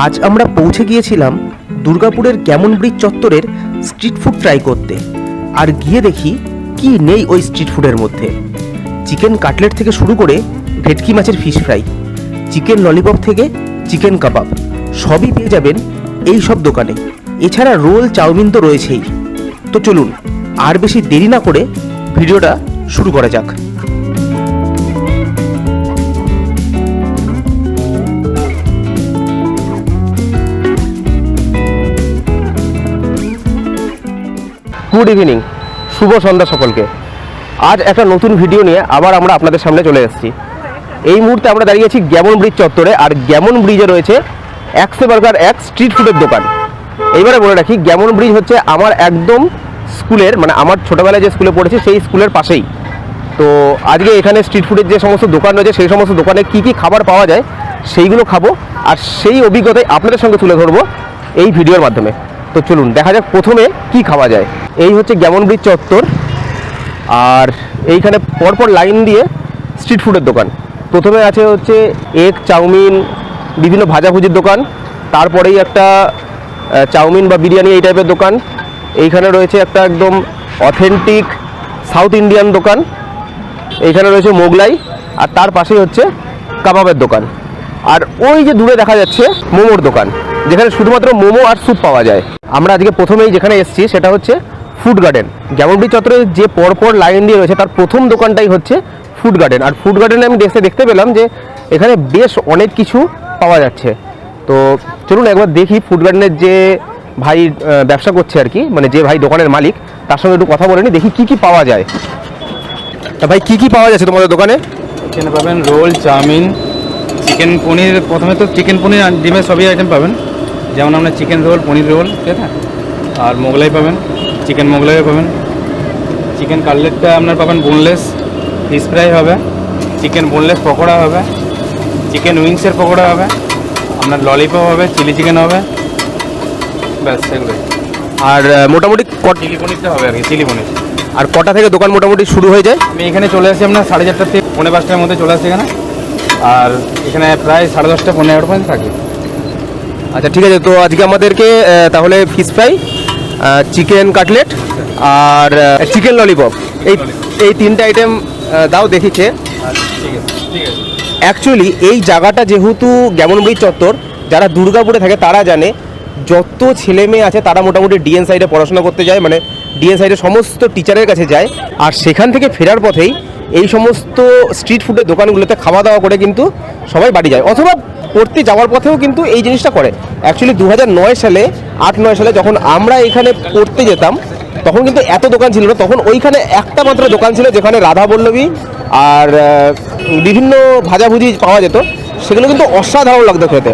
আজ আমরা পৌঁছে গিয়েছিলাম দুর্গাপুরের গ্যামন ব্রিজ চত্বরের স্ট্রিট ফুড ট্রাই করতে। আর গিয়ে দেখি কি নেই ওই স্ট্রিট ফুডের মধ্যে। চিকেন কাটলেট থেকে শুরু করে ভেটকি মাছের ফিশ ফ্রাই, চিকেন ললিপপ থেকে চিকেন কাবাব সবই পেয়ে যাবেন এই সব দোকানে। এছাড়া রোল, চাউমিন তো রয়েছেই। তো চলুন আর বেশি দেরি না করে ভিডিওটা শুরু করা যাক। গুড ইভিনিং, শুভ সন্ধ্যা সকলকে। আজ একটা নতুন ভিডিও নিয়ে আবার আমরা আপনাদের সামনে চলে এসেছি। এই মুহূর্তে আমরা দাঁড়িয়ে আছি গ্যামন ব্রিজ চত্বরে। আর গ্যামন ব্রিজে রয়েছে একশে বার্গার, এক স্ট্রিট ফুডের দোকান। এইবারে বলে রাখি, গ্যামন ব্রিজ হচ্ছে আমার একদম স্কুলের, মানে আমার ছোটোবেলায় যে স্কুলে পড়েছি সেই স্কুলের পাশেই। তো আজকে এখানে স্ট্রিট ফুডের যে সমস্ত দোকান রয়েছে সেই সমস্ত দোকানে কী কী খাবার পাওয়া যায় সেইগুলো খাবো, আর সেই অভিজ্ঞতাই আপনাদের সঙ্গে তুলে ধরবো এই ভিডিওর মাধ্যমে। তো চলুন দেখা যাক প্রথমে কি খাওয়া যায়। এই হচ্ছে গ্যামন ব্রিজ চত্বর, আর এইখানে পরপর লাইন দিয়ে স্ট্রিট ফুডের দোকান। প্রথমে আছে হচ্ছে এগ, চাউমিন, বিভিন্ন ভাজাভুজির দোকান। তারপরেই একটা চাউমিন বা বিরিয়ানি এই টাইপের দোকান। এইখানে রয়েছে একটা একদম অথেন্টিক সাউথ ইন্ডিয়ান দোকান। এইখানে রয়েছে মোগলাই, আর তার পাশেই হচ্ছে কাবাবের দোকান। আর ওই যে দূরে দেখা যাচ্ছে মোমোর দোকান, যেখানে শুধুমাত্র মোমো আর স্যুপ পাওয়া যায়। আমরা আজকে প্রথমেই যেখানে এসেছি সেটা হচ্ছে ফুড গার্ডেন। গ্যামন ব্রিজ চত্বরে যে পরপর লাইন দিয়ে রয়েছে তার প্রথম দোকানটাই হচ্ছে ফুড গার্ডেন। আর ফুড গার্ডেনে আমি দেখতে পেলাম যে এখানে বেশ অনেক কিছু পাওয়া যাচ্ছে। তো চলুন একবার দেখি ফুড গার্ডেনের যে ভাই ব্যবসা করছে আর কি, মানে যে ভাই দোকানের মালিক, তার সঙ্গে একটু কথা বলে নি, দেখি কি কি পাওয়া যায়। তা ভাই কি কি পাওয়া যাচ্ছে তোমাদের দোকানে? এখানে পাবেন রোল, চাউমিন, চিকেন পনির। প্রথমে তো চিকেন পনির আর ডিমের সবই আইটেম পাবেন, যেমন আপনার চিকেন রোল, পনির রোল, ঠিক আছে। আর মোগলাই পাবেন, চিকেন মোগলাইও পাবেন। চিকেন কাটলেটটা আপনার পাবেন বোনলেস, ফিশ ফ্রাই হবে, চিকেন বোনলেস পকোড়া হবে, চিকেন উইংসের পকোড়া হবে, আপনার ললিপপ হবে, চিলি চিকেন হবে, ব্যাস সেগুলোই। আর মোটামুটি চিলি পনিরটা হবে আর কি, চিলি পনির। আর কটা থেকে দোকান মোটামুটি শুরু হয়ে যায়? আমি এখানে চলে আসি আপনার 4:30 থেকে 5:45টার মধ্যে চলে আসি এখানে। আর এখানে প্রায় 10:30, 11 পর্যন্ত থাকি। আচ্ছা ঠিক আছে। তো আজকে আমাদেরকে তাহলে ফিশ ফ্রাই, চিকেন কাটলেট আর চিকেন ললিপপ এই তিনটে আইটেম দাও দেখিছে। ঠিক আছে, ঠিক আছে। অ্যাকচুয়ালি এই জায়গাটা যেহেতু গ্যামন ব্রিজ চত্বর, যারা দুর্গাপুরে থাকে তারা জানে যত ছেলে মেয়ে আছে তারা মোটামুটি ডিএন সাইডে পড়াশোনা করতে যায়, মানে ডিএন সাইডে সমস্ত টিচারের কাছে যায়। আর সেখান থেকে ফেরার পথেই এই সমস্ত স্ট্রিট ফুডের দোকানগুলোতে খাওয়া দাওয়া করে কিন্তু সবাই বাড়ি যায়, অথবা পড়তে যাওয়ার পথেও কিন্তু এই জিনিসটা করে। অ্যাকচুয়ালি 2009 সালে, 8-9 সালে যখন আমরা এখানে পড়তে যেতাম তখন কিন্তু এত দোকান ছিল না। তখন ওইখানে একটা মাত্র দোকান ছিল যেখানে রাধা বল্লভী আর বিভিন্ন ভাজাভুজি পাওয়া যেত, সেগুলো কিন্তু অসাধারণ লাগতো খেতে।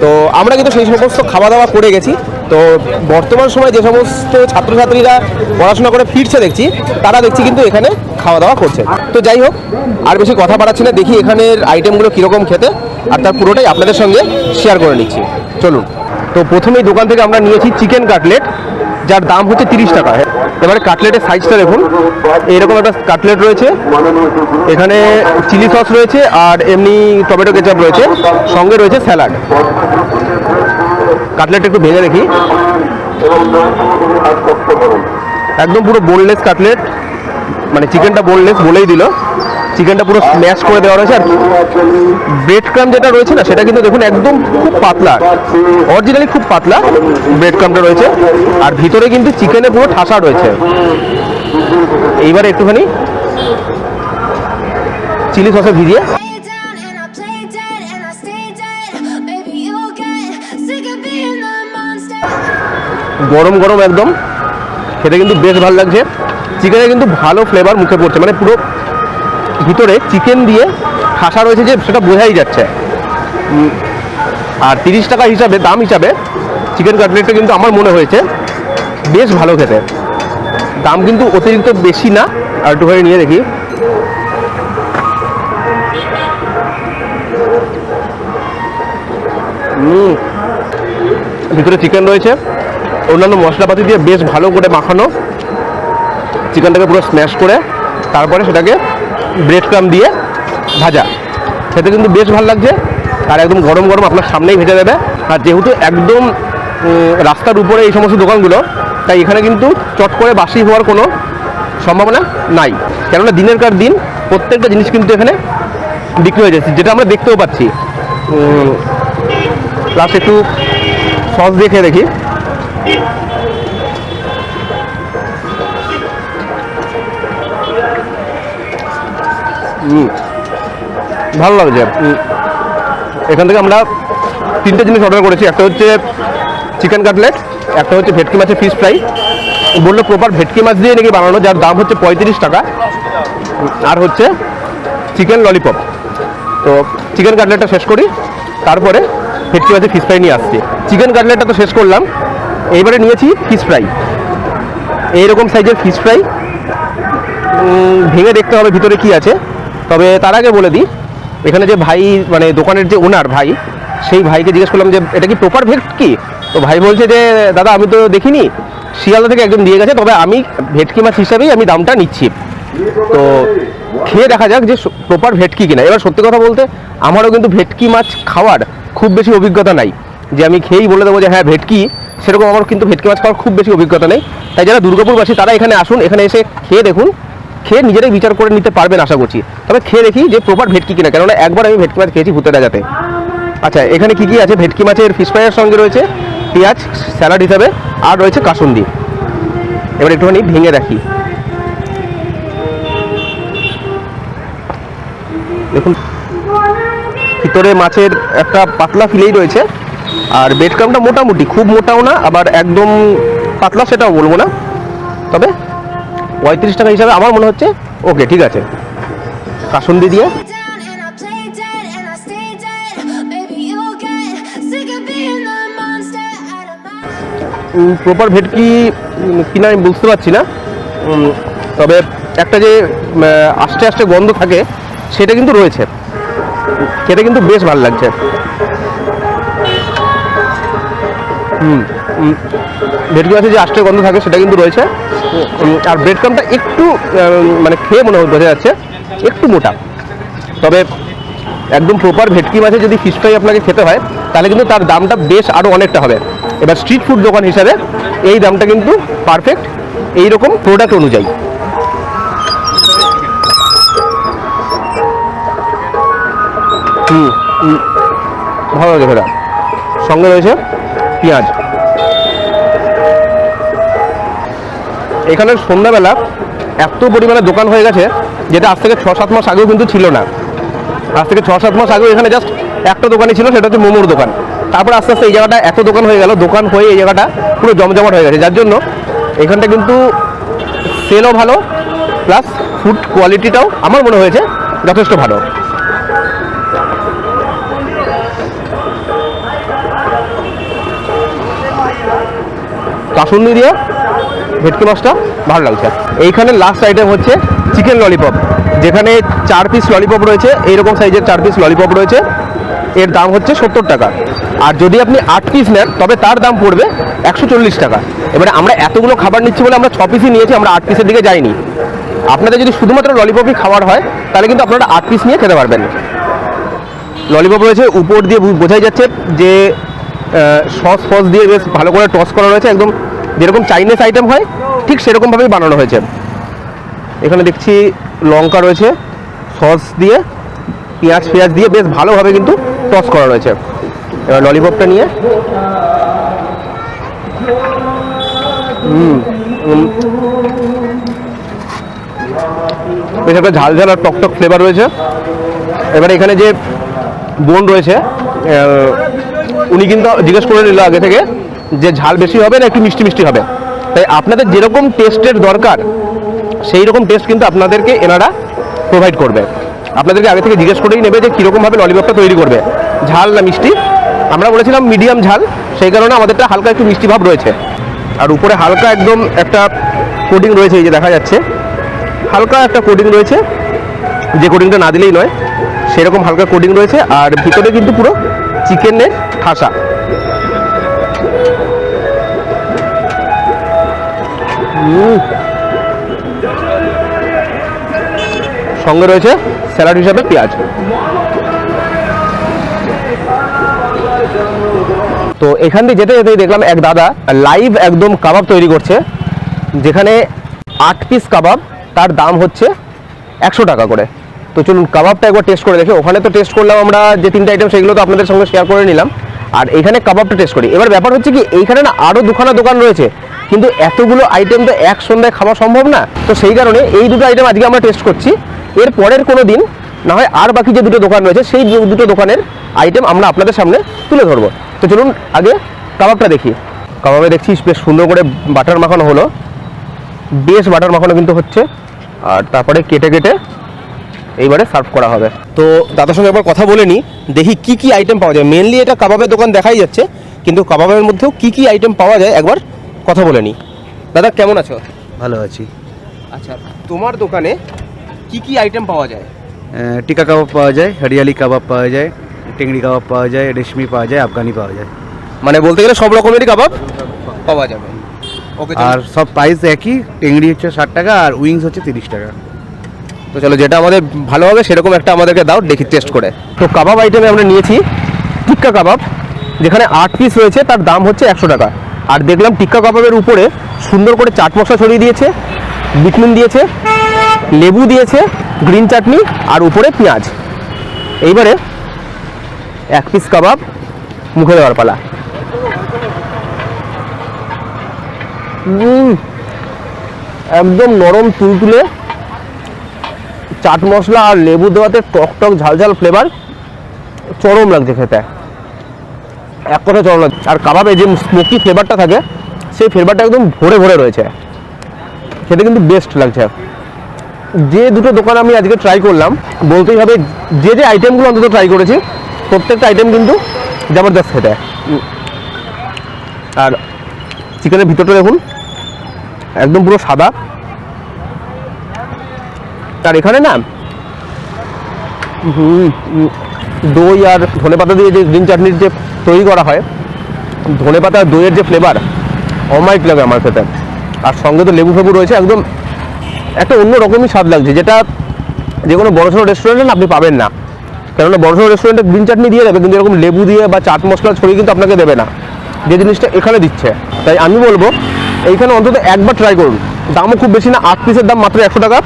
তো আমরা কিন্তু সেই সমস্ত খাওয়া দাওয়া করে গেছি। তো বর্তমান সময়ে যে সমস্ত ছাত্রছাত্রীরা পড়াশোনা করে ফিরছে দেখছি, তারা দেখছি কিন্তু এখানে খাওয়া দাওয়া করছে। তো যাই হোক, আর বেশি কথা বাড়াচ্ছি না, দেখি এখানের আইটেমগুলো কীরকম খেতে, আর তার পুরোটাই আপনাদের সঙ্গে শেয়ার করে নিচ্ছি। চলুন। তো প্রথমেই দোকান থেকে আমরা নিয়েছি চিকেন কাটলেট, যার দাম হচ্ছে 30 টাকা। এবারে কাটলেটের সাইজটা দেখুন, এরকম একটা কাটলেট রয়েছে, এখানে চিলি সস রয়েছে আর এমনি টমেটো কেচাপ রয়েছে, সঙ্গে রয়েছে স্যালাড। কাটলেটটা একটু ভেঙে দেখি, একদম পুরো বোনলেস কাটলেট, মানে চিকেনটা বোনলেস বলেই দিল। চিকেনটা পুরো স্ম্যাশ করে দেওয়া রয়েছে। আর ব্রেড ক্রাম যেটা রয়েছে না, সেটা কিন্তু দেখুন একদম খুব পাতলা, অরিজিনালি খুব পাতলা ব্রেড ক্রামটা রয়েছে। আর ভিতরে কিন্তু চিকেনে পুরো ঠাসা রয়েছে। এইবারে একটুখানি চিলি সসে ভিজিয়ে গরম গরম একদম খেতে কিন্তু বেশ ভালো লাগছে। চিকেনে কিন্তু ভালো ফ্লেভার মুখে পড়ছে, মানে পুরো ভিতরে চিকেন দিয়ে ঠাসা রয়েছে যে সেটা বোঝাই যাচ্ছে। আর 30 টাকা হিসাবে, দাম হিসাবে চিকেন কাটলেটটা কিন্তু আমার মনে হয়েছে বেশ ভালো খেতে। দাম কিন্তু অতিরিক্ত বেশি না। আর একটু করে নিয়ে দেখি, ভিতরে চিকেন রয়েছে, অন্যান্য মশলাপাতি দিয়ে বেশ ভালো করে মাখানো। চিকেনটাকে পুরো স্ম্যাশ করে তারপরে সেটাকে ব্রেড ক্রাম দিয়ে ভাজা, খেতে কিন্তু বেশ ভালো লাগছে। আর একদম গরম গরম আপনার সামনেই ভেজে দেবে। আর যেহেতু একদম রাস্তার উপরে এই সমস্ত দোকানগুলো, তাই এখানে কিন্তু চট করে বাসি হওয়ার কোনো সম্ভাবনা নাই, কেননা দিনের কার দিন প্রত্যেকটা জিনিস কিন্তু এখানে বিক্রি হয়ে যাচ্ছে, যেটা আমরা দেখতেও পাচ্ছি। প্লাস একটু সস দিয়ে খেয়ে দেখি। ভালো লাগছে। এখান থেকে আমরা 3টে জিনিস অর্ডার করেছি। একটা হচ্ছে চিকেন কাটলেট, একটা হচ্ছে ভেটকি মাছের ফিশ ফ্রাই, বললো প্রপার ভেটকি মাছ দিয়ে নাকি বানানো, যার দাম হচ্ছে 35 টাকা, আর হচ্ছে চিকেন ললিপপ। তো চিকেন কাটলেটটা শেষ করি, তারপরে ভেটকি মাছের ফিশ ফ্রাই নিয়ে আসছি। চিকেন কাটলেটটা তো শেষ করলাম, এইবারে নিয়েছি ফিশ ফ্রাই। এইরকম সাইজের ফিশ ফ্রাই, ভেঙে দেখতে হবে ভিতরে কি আছে। তবে তার আগে বলে দিই, এখানে যে ভাই মানে দোকানের যে ওনার ভাই, সেই ভাইকে জিজ্ঞেস করলাম যে এটা কি প্রপার ভেটকি? তো ভাই বলছে যে দাদা আমি তো দেখিনি, শিয়ালদা থেকে একজন দিয়ে গেছে, তবে আমি ভেটকি মাছ হিসাবেই আমি দামটা নিচ্ছি। তো খেয়ে দেখা যাক যে প্রপার ভেটকি কিনা। এবার সত্যি কথা বলতে আমারও কিন্তু ভেটকি মাছ খাওয়ার খুব বেশি অভিজ্ঞতা নাই, যে আমি খেয়েই বলে দেবো যে হ্যাঁ ভেটকি, সেরকম আমার কিন্তু ভেটকি মাছ খাওয়ার খুব বেশি অভিজ্ঞতা নেই। তাই যারা দুর্গাপুরবাসী তারা এখানে আসুন, এখানে এসে খেয়ে দেখুন, খেয়ে নিজেরাই বিচার করে নিতে পারবেন আশা করছি। তবে খেয়ে দেখি যে প্রপার ভেটকি কিনা, কেননা একবার আমি ভেটকি মাছ খেয়েছি ভূতের রাজাতে। আচ্ছা, এখানে কি কি আছে? ভেটকি মাছের ফিশ ফ্রাইয়ের সঙ্গে রয়েছে পেঁয়াজ স্যালাড হিসাবে, আর রয়েছে কাসুন্দি। এবার একটুখানি ভেঙে রাখি, দেখুন ভিতরে মাছের একটা পাতলা ফিলেই রয়েছে, আর ব্রেড ক্রামটা মোটামুটি, খুব মোটাও না আবার একদম পাতলা সেটাও বলবো না, তবে 35 টাকা হিসাবে আমার মনে হচ্ছে ওকে, ঠিক আছে। কাসুন্দি দিয়ে প্রপার ভেটকি কিনা আমি বুঝতে পারছি না, তবে একটা যে আস্তে আস্তে গন্ধ থাকে সেটা কিন্তু রয়েছে, খেতে কিন্তু বেশ ভালো লাগছে। ভেটকি মাছের যে আস্তে গন্ধ থাকে সেটা কিন্তু রয়েছে, আর ব্রেড ক্রামটা একটু মানে খেয়ে মনে বোঝা যাচ্ছে একটু মোটা, তবে একদম প্রপার ভেটকি মাছের যদি ফিশ ফ্রাই আপনাকে খেতে হয় তাহলে কিন্তু তার দামটা বেশ আরও অনেকটা হবে। এবার স্ট্রিট ফুড দোকান হিসাবে এই দামটা কিন্তু পারফেক্ট এইরকম প্রোডাক্ট অনুযায়ী। ভালো লাগে ফেরা, সঙ্গে রয়েছে পেঁয়াজ। এখানের সন্ধ্যাবেলা এত পরিমাণে দোকান হয়ে গেছে, যেটা আজ থেকে 6-7 মাস আগেও কিন্তু ছিল না। আজ থেকে 6-7 মাস আগেও এখানে জাস্ট একটা দোকানই ছিল, সেটা হচ্ছে মোমোর দোকান। তারপর আস্তে আস্তে এই জায়গাটা এত দোকান হয়ে গেল, দোকান হয়ে এই জায়গাটা পুরো জমজমাট হয়ে গেছে, যার জন্য এখানটা কিন্তু সেলও ভালো, প্লাস ফুড কোয়ালিটিটাও আমার মনে হয়েছে যথেষ্ট ভালো। কাসুন্দি দিয়ে ভেটকি মাছটা ভালো লাগছে। এইখানে লাস্ট আইটেম হচ্ছে চিকেন ললিপপ, যেখানে 4 পিস ললিপপ রয়েছে, এইরকম সাইজের 4 পিস ললিপপ রয়েছে। এর দাম হচ্ছে 70 টাকা, আর যদি আপনি 8 পিস নেন তবে তার দাম পড়বে 140 টাকা। এবারে আমরা এতগুলো খাবার নিচ্ছি বলে আমরা 6 পিসই নিয়েছি, আমরা 8 পিসের দিকে যাইনি। আপনাদের যদি শুধুমাত্র ললিপপই খাওয়ার হয় তাহলে কিন্তু আপনারা 8 পিস নিয়ে খেতে পারবেন। ললিপপ রয়েছে, উপর দিয়ে বোঝাই যাচ্ছে যে সস দিয়ে বেশ ভালো করে টস করা রয়েছে, একদম যেরকম চাইনিজ আইটেম হয় ঠিক সেরকমভাবেই বানানো হয়েছে। এখানে দেখছি লঙ্কা রয়েছে, সস দিয়ে পেঁয়াজ দিয়ে বেশ ভালোভাবে কিন্তু টস করা রয়েছে। এবার ললিপপটা নিয়ে বেশ একটা ঝাল ঝাল আর টকটক ফ্লেভার রয়েছে। এবারে এখানে যে বোন রয়েছে উনি কিন্তু জিজ্ঞেস করে নিল আগে থেকে যে ঝাল বেশি হবে না একটু মিষ্টি মিষ্টি হবে, তাই আপনাদের যেরকম টেস্টের দরকার সেই রকম টেস্ট কিন্তু আপনাদেরকে এনারা প্রোভাইড করবে। আপনাদেরকে আগে থেকে জিজ্ঞেস করেই নেবে যে কীরকমভাবে ললিপপটা তৈরি করবে, ঝাল না মিষ্টি। আমরা বলেছিলাম মিডিয়াম ঝাল, সেই কারণে আমাদেরটা হালকা একটু মিষ্টি ভাব রয়েছে। আর উপরে হালকা একদম একটা কোটিং রয়েছে, এই যে দেখা যাচ্ছে হালকা একটা কোটিং রয়েছে, যে কোটিংটা না দিলেই নয় সেরকম হালকা কোটিং রয়েছে। আর ভিতরে কিন্তু পুরো চিকেনের ঠাসা। সঙ্গে রয়েছে স্যালাড হিসাবে পেঁয়াজ। তো এখান দিয়ে যেতে যেতেই দেখলাম এক দাদা লাইভ একদম কাবাব তৈরি করছে, যেখানে 8 পিস কাবাব, তার দাম হচ্ছে 100 টাকা করে। তো চলুন কাবাবটা একবার টেস্ট করে দেখি। ওখানে তো টেস্ট করলাম আমরা যে 3টে আইটেম, সেগুলো তো আপনাদের সঙ্গে শেয়ার করে নিলাম, আর এখানে কাবাবটা টেস্ট করি। এবার ব্যাপার হচ্ছে কি, এইখানে না আরও দুখানা দোকান রয়েছে, কিন্তু এতগুলো আইটেম তো এক সন্ধ্যায় খাওয়া সম্ভব না। তো সেই কারণে এই দুটো আইটেম আজকে আমরা টেস্ট করছি। এর পরের কোনো দিন না হয় আর বাকি যে দুটো দোকান রয়েছে সেই দুটো দোকানের আইটেম আমরা আপনাদের সামনে তুলে ধরবো। তো চলুন আগে কাবাবটা দেখি। কাবাবে দেখছিস বেশ সুন্দর করে বাটার মাখানো হলো, বেশ বাটার মাখানো কিন্তু হচ্ছে, আর তারপরে কেটে কেটে এইবারে সার্ভ করা হবে। তো দাদার সঙ্গে একবার কথা বলে নিই, দেখি কি কি আইটেম পাওয়া যায়। মেনলি এটা কাবাবের দোকান দেখাই যাচ্ছে, কিন্তু কাবাবের মধ্যেও কি কি আইটেম পাওয়া যায় একবার কথা বলে নিই। দাদা কেমন আছো? ভালো আছি। আচ্ছা, তোমার দোকানে কি কি আইটেম পাওয়া যায়? টিকা কাবাব পাওয়া যায়, হরিয়ালি কাবাব পাওয়া যায়, টেংরি কাবাব পাওয়া যায়, রেশমি পাওয়া যায়, আফগানি পাওয়া যায়। মানে বলতে গেলে সব রকমেরই কাবাব পাওয়া যাবে। ওকে, আর সব প্রাইস একই, টেংরি হচ্ছে 60 টাকা আর উইংস হচ্ছে 30 টাকা। তো চলো যেটা আমাদের ভালো হবে সেরকম একটা আমাদেরকে দাও, দেখি টেস্ট করে। তো কাবাব আইটেমে আমরা নিয়েছি টিক্কা কাবাব, যেখানে 8 পিস রয়েছে, তার দাম হচ্ছে 100 টাকা। আর দেখলাম টিক্কা কাবাবের উপরে সুন্দর করে চাট মশলা ছড়িয়ে দিয়েছে, বিটনুন দিয়েছে, লেবু দিয়েছে, গ্রিন চাটনি, আর উপরে পেঁয়াজ। এইবারে 1 পিস কাবাব মুখে দেওয়ার পালা। একদম নরম তুলতুলে, চাট মশলা আর লেবু দেওয়াতে টক টক ঝাল ঝাল ফ্লেভার, চরম লাগছে খেতে, এক কথা চরম লাগছে। আর কাবাবে যে স্মোকি ফ্লেভারটা থাকে, সেই ফ্লেভারটা একদম ভরে ভরে রয়েছে, খেতে কিন্তু বেস্ট লাগছে। যে দুটো দোকান আমি আজকে ট্রাই করলাম, বলতেই হবে যে যে আইটেমগুলো অন্তত ট্রাই করেছি, প্রত্যেকটা আইটেম কিন্তু জবরদস্ত খেতে। আর চিকেনের ভিতরটা দেখুন, একদম পুরো সাদা। আর এখানে না দই আর ধনেপাতা দিয়ে যে গ্রিন চাটনির যে তৈরি করা হয়, ধনেপাতা আর দইয়ের যে ফ্লেভার অমাইক লাগে আমার খেতে। আর সঙ্গে তো লেবু ফেবু রয়েছে, একদম একটা অন্য রকমই স্বাদ লাগছে, যেটা যে কোনো বড়সড় রেস্টুরেন্টে না আপনি পাবেন না। কেননা বড়সড় রেস্টুরেন্টে গ্রিন চাটনি দিয়ে দেবে, কিন্তু এরকম লেবু দিয়ে বা চাট মশলা ছড়িয়ে কিন্তু আপনাকে দেবে না, যে জিনিসটা এখানে দিচ্ছে। তাই আমি বলবো এইখানে অন্তত একবার ট্রাই করুন। দামও খুব বেশি না, 8 পিসের দাম মাত্র 100 টাকা।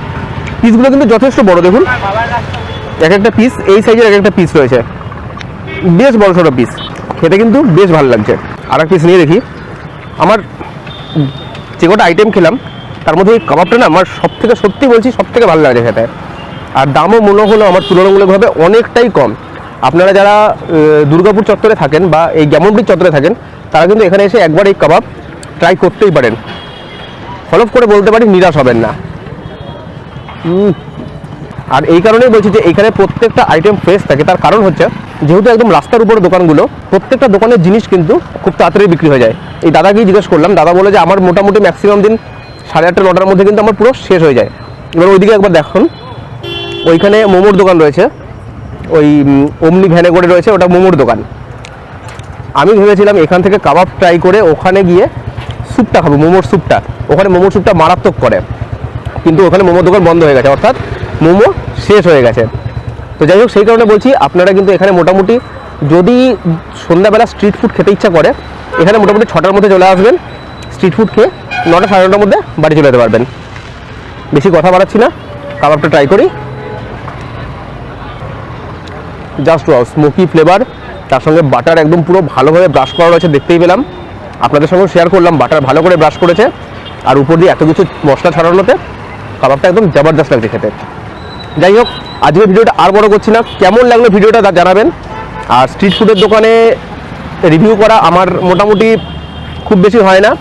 পিসগুলো কিন্তু যথেষ্ট বড়, দেখুন এক একটা পিস এই সাইজের এক একটা পিস রয়েছে, বেশ বড় সড়ো পিস, খেতে কিন্তু বেশ ভালো লাগছে। আর এক পিস নিয়ে দেখি। আমার যে কটা আইটেম খেলাম তার মধ্যে এই কাবাবটা না আমার সত্যি বলছি সব থেকে ভালো লাগছে খেতে। আর দামও মনে হলো আমার তুলনামূলকভাবে অনেকটাই কম। আপনারা যারা দুর্গাপুর চত্বরে থাকেন বা এই গ্যামন ব্রিজ চত্বরে থাকেন, তারা কিন্তু এখানে এসে একবার এই কাবাব ট্রাই করতেই পারেন। ফলো করে বলতে পারি নিরাশ হবেন না। আর এই কারণেই বলছি যে এখানে প্রত্যেকটা আইটেম ফ্রেশ থাকে। তার কারণ হচ্ছে যেহেতু একদম রাস্তার উপরে দোকানগুলো, প্রত্যেকটা দোকানের জিনিস কিন্তু খুব তাড়াতাড়ি বিক্রি হয়ে যায়। এই দাদাকেই জিজ্ঞেস করলাম, দাদা বলে যে আমার মোটামুটি ম্যাক্সিমাম দিন 8:30 9টার মধ্যে কিন্তু আমার পুরো শেষ হয়ে যায়। এবার ওইদিকে একবার দেখুন, ওইখানে মোমোর দোকান রয়েছে, ওই অমনি ভ্যানে করে রয়েছে, ওটা মোমোর দোকান। আমি ভেবেছিলাম এখান থেকে কাবাব ট্রাই করে ওখানে গিয়ে স্যুপটা খাবো, মোমোর স্যুপটা। ওখানে মোমোর স্যুপটা মারাত্মক করে, কিন্তু ওখানে মোমোর দোকান বন্ধ হয়ে গেছে, অর্থাৎ মোমো শেষ হয়ে গেছে। তো যাই হোক, সেই কারণে বলছি আপনারা কিন্তু এখানে মোটামুটি যদি সন্ধ্যাবেলা স্ট্রিট ফুড খেতে ইচ্ছা করে, এখানে মোটামুটি 6টার মধ্যে চলে আসবেন। স্ট্রিট ফুড খেয়ে 9টা 9:30 মধ্যে বাড়ি চলে যেতে পারবেন। বেশি কথা বাড়াচ্ছি না, কাবাবটা ট্রাই করি। জাস্ট ওয়াও, স্মোকি ফ্লেভার, তার সঙ্গে বাটার একদম পুরো ভালোভাবে ব্রাশ করা রয়েছে, দেখতেই পেলাম। আপনাদের সঙ্গে শেয়ার করলাম, বাটার ভালো করে ব্রাশ করেছে, আর উপর দিয়ে এত কিছু মশলা ছড়ানোতে কাবাবটা একদম জবরদস্ত লাগছে খেতে। যাই হোক, আজকের ভিডিওটা আর বড় করছি না। কেমন লাগলো ভিডিওটা তা জানাবেন। আর স্ট্রিট ফুডের দোকানে রিভিউ করা আমার মোটামুটি খুব বেশি হয় না।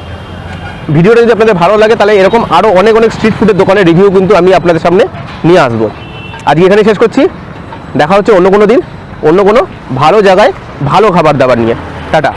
ভিডিওটা যদি আপনাদের ভালো লাগে, তাহলে এরকম আরও অনেক স্ট্রিট ফুডের দোকানের রিভিউ কিন্তু আমি আপনাদের সামনে নিয়ে আসবো। আজকে এখানে শেষ করছি, দেখা হচ্ছে অন্য কোনো দিন, অন্য কোনো ভালো জায়গায় ভালো খাবার দাবার নিয়ে। টাটা।